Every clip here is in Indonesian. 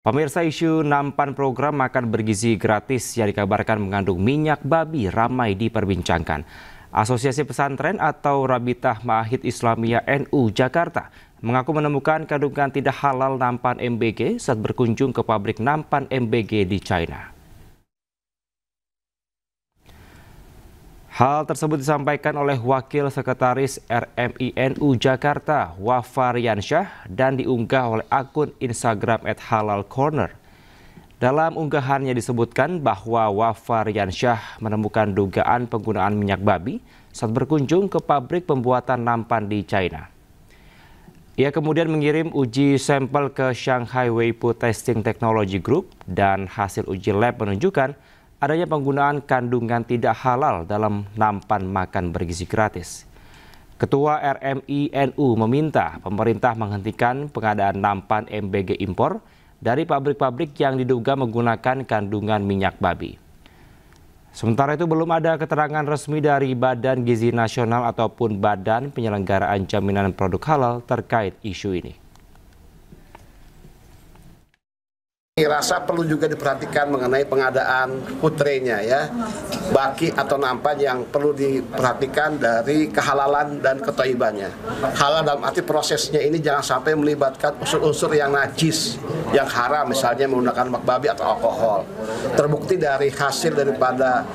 Pemirsa, isu nampan program makan bergizi gratis yang dikabarkan mengandung minyak babi ramai diperbincangkan. Asosiasi Pesantren atau Rabitah Ma'ahid Islamiyah NU Jakarta mengaku menemukan kandungan tidak halal nampan MBG saat berkunjung ke pabrik nampan MBG di China. Hal tersebut disampaikan oleh Wakil Sekretaris RMI NU Jakarta, Wafa Riansyah, dan diunggah oleh akun Instagram @halalcorner. Dalam unggahannya disebutkan bahwa Wafa Riansyah menemukan dugaan penggunaan minyak babi saat berkunjung ke pabrik pembuatan nampan di China. Ia kemudian mengirim uji sampel ke Shanghai Weipu Testing Technology Group dan hasil uji lab menunjukkan adanya penggunaan kandungan tidak halal dalam nampan makan bergizi gratis. Ketua RMI NU meminta pemerintah menghentikan pengadaan nampan MBG impor dari pabrik-pabrik yang diduga menggunakan kandungan minyak babi. Sementara itu belum ada keterangan resmi dari Badan Gizi Nasional ataupun Badan Penyelenggaraan Jaminan Produk Halal terkait isu ini. Rasa perlu juga diperhatikan mengenai pengadaan putrenya ya, baki atau nampan yang perlu diperhatikan dari kehalalan dan kethaibannya. Halal dalam arti prosesnya ini jangan sampai melibatkan unsur-unsur yang najis, yang haram, misalnya menggunakan minyak babi atau alkohol. Terbukti dari hasil daripada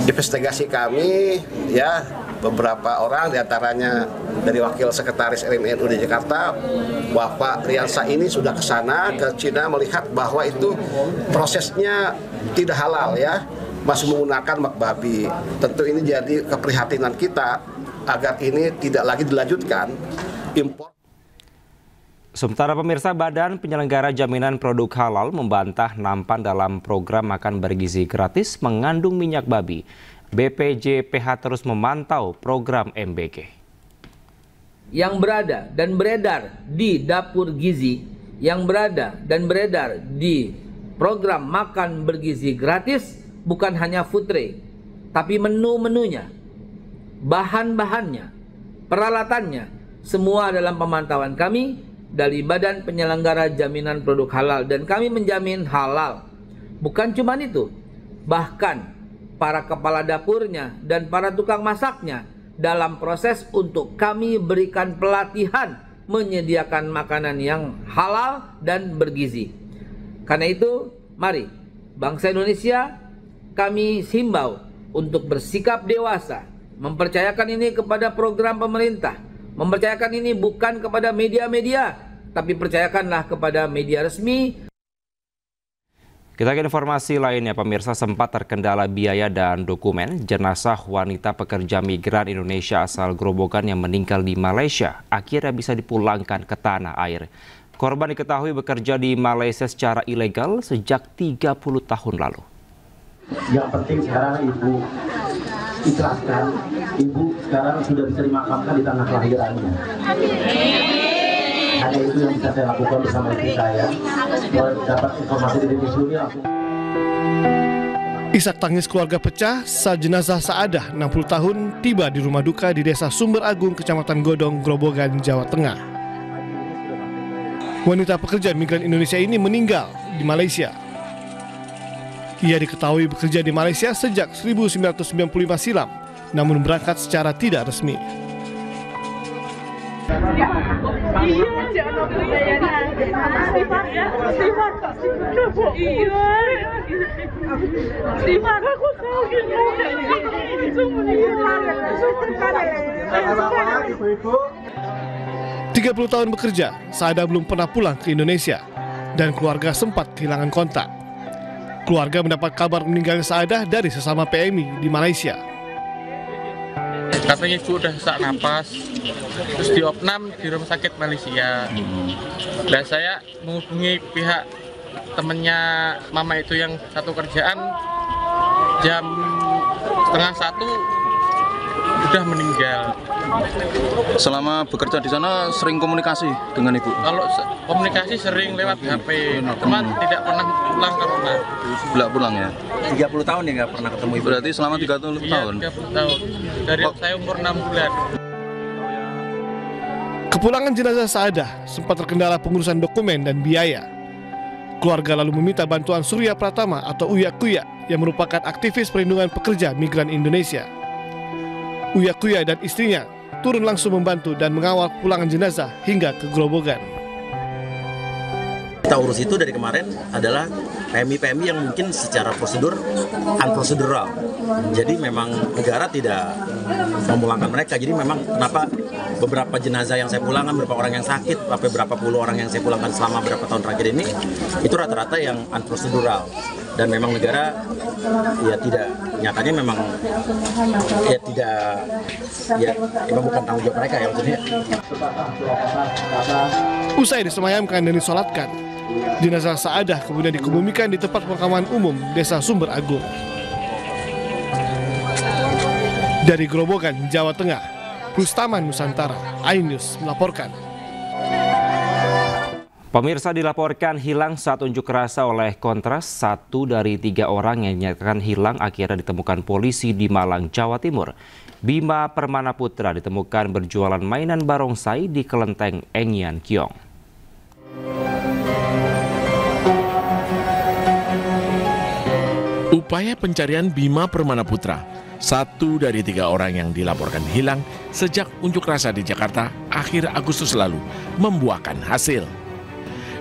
investigasi kami ya, beberapa orang diantaranya dari Wakil Sekretaris RMI NU di Jakarta, Wafa Riansyah ini sudah ke sana, ke Cina, melihat bahwa itu prosesnya tidak halal ya, masih menggunakan minyak babi. Tentu ini jadi keprihatinan kita agar ini tidak lagi dilanjutkan impor. Sementara pemirsa, Badan Penyelenggara Jaminan Produk Halal membantah nampan dalam program makan bergizi gratis mengandung minyak babi. BPJPH terus memantau program MBG. Yang berada dan beredar di dapur gizi, yang berada dan beredar di program makan bergizi gratis bukan hanya food tray, tapi menu-menunya, bahan-bahannya, peralatannya, semua dalam pemantauan kami dari Badan Penyelenggara Jaminan Produk Halal, dan kami menjamin halal. Bukan cuma itu, bahkan para kepala dapurnya dan para tukang masaknya dalam proses untuk kami berikan pelatihan menyediakan makanan yang halal dan bergizi. Karena itu, mari bangsa Indonesia kami himbau untuk bersikap dewasa, mempercayakan ini kepada program pemerintah, mempercayakan ini bukan kepada media-media, tapi percayakanlah kepada media resmi. Kita ke informasi lainnya, pemirsa. Sempat terkendala biaya dan dokumen, jenazah wanita pekerja migran Indonesia asal Grobogan yang meninggal di Malaysia akhirnya bisa dipulangkan ke tanah air. Korban diketahui bekerja di Malaysia secara ilegal sejak 30 tahun lalu. Yang penting sekarang Ibu ikhlaskan, Ibu sekarang sudah bisa dimakamkan di tanah kelahirannya. Hanya itu yang bisa saya lakukan bersama istri saya. Kalau dapat informasi dari Suni langsung. Isak tangis keluarga pecah saat jenazah Saadah 60 tahun tiba di rumah duka di Desa Sumber Agung, Kecamatan Godong, Grobogan, Jawa Tengah. Wanita pekerja migran Indonesia ini meninggal di Malaysia. Ia diketahui bekerja di Malaysia sejak 1995 silam, namun berangkat secara tidak resmi. Tiga 30 tahun bekerja, Saadah belum pernah pulang ke Indonesia dan keluarga sempat kehilangan kontak. Keluarga mendapat kabar meninggalnya Saadah dari sesama PMI di Malaysia. Katanya ibu udah sesak napas, terus diopnam di rumah sakit Malaysia. Dan saya menghubungi pihak temennya mama itu yang satu kerjaan, jam 12:30 udah meninggal. Selama bekerja di sana sering komunikasi dengan ibu? Kalau komunikasi sering lewat HP, teman tidak pernah pulang ke rumah. Tidak pulang ya? 30 tahun ya nggak pernah ketemu Ibu? Berarti selama 30 tahun? Iya, 30 tahun. Dari saya umur 6 bulan. Kepulangan jenazah Saadah sempat terkendala pengurusan dokumen dan biaya. Keluarga lalu meminta bantuan Surya Pratama atau Uya Kuya yang merupakan aktivis perlindungan pekerja migran Indonesia. Uya Kuya dan istrinya turun langsung membantu dan mengawal pulangan jenazah hingga ke Grobogan. Kita urus itu dari kemarin adalah PMI yang mungkin secara prosedur unprocedural. Jadi memang negara tidak memulangkan mereka. Jadi memang kenapa beberapa jenazah yang saya pulangkan, beberapa orang yang sakit, sampai berapa puluh orang yang saya pulangkan selama beberapa tahun terakhir ini, itu rata-rata yang unprocedural. Dan memang negara ya tidak, nyatanya memang ya tidak, ya memang bukan tanggung jawab mereka ya maksudnya. Usai disemayamkan dan disolatkan, jenazah Saadah kemudian dikebumikan di tempat pemakaman umum Desa Sumber Agung. Dari Grobogan, Jawa Tengah, Rustaman Nusantara, iNews melaporkan. Pemirsa, dilaporkan hilang saat unjuk rasa oleh Kontras. 1 dari 3 orang yang dinyatakan hilang akhirnya ditemukan polisi di Malang, Jawa Timur. Bima Permana Putra ditemukan berjualan mainan barongsai di kelenteng Engyan Kiong. Upaya pencarian Bima Permana Putra, 1 dari 3 orang yang dilaporkan hilang sejak unjuk rasa di Jakarta akhir Agustus lalu, membuahkan hasil.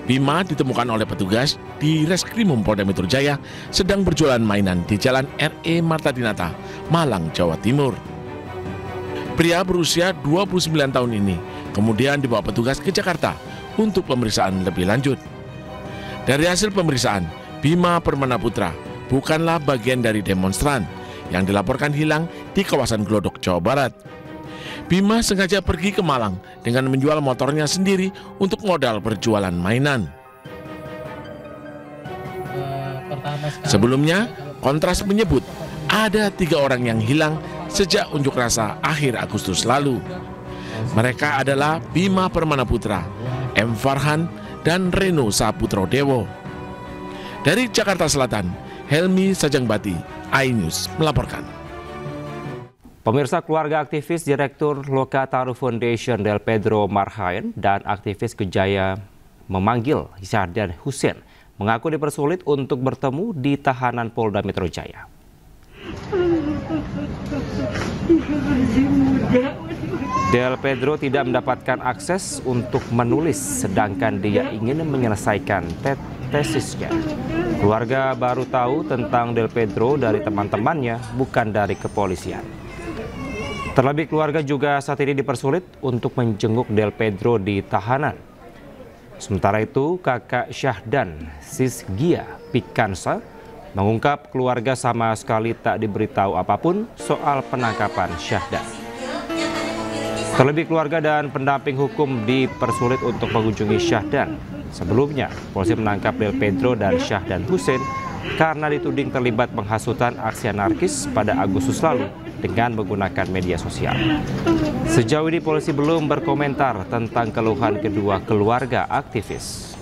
Bima ditemukan oleh petugas di Reskrimum Polda Metro Jaya sedang berjualan mainan di Jalan R.E. Marta Dinata, Malang, Jawa Timur. Pria berusia 29 tahun ini kemudian dibawa petugas ke Jakarta untuk pemeriksaan lebih lanjut. Dari hasil pemeriksaan, Bima Permana Putra bukanlah bagian dari demonstran yang dilaporkan hilang di kawasan Glodok, Jawa Barat. Bima sengaja pergi ke Malang dengan menjual motornya sendiri untuk modal berjualan mainan. Sebelumnya, Kontras menyebut ada 3 orang yang hilang sejak unjuk rasa akhir Agustus lalu. Mereka adalah Bima Permana Putra, M. Farhan, dan Reno Saputro Dewo. Dari Jakarta Selatan, Helmi Sajangbati, iNews melaporkan. Pemirsa, keluarga aktivis Direktur Lokataru Foundation Del Pedro Marhaen dan aktivis Kejaya memanggil Syahdan Hussein mengaku dipersulit untuk bertemu di tahanan Polda Metro Jaya. Del Pedro tidak mendapatkan akses untuk menulis, sedangkan dia ingin menyelesaikan tesisnya. Keluarga baru tahu tentang Del Pedro dari teman-temannya, bukan dari kepolisian. Terlebih keluarga juga saat ini dipersulit untuk menjenguk Del Pedro di tahanan. Sementara itu, kakak Syahdan, Sisgia Pikansa, mengungkap keluarga sama sekali tak diberitahu apapun soal penangkapan Syahdan. Terlebih keluarga dan pendamping hukum dipersulit untuk mengunjungi Syahdan. Sebelumnya, polisi menangkap Del Pedro dan Syahdan Hussein karena dituding terlibat penghasutan aksi anarkis pada Agustus lalu dengan menggunakan media sosial. Sejauh ini polisi belum berkomentar tentang keluhan kedua keluarga aktivis.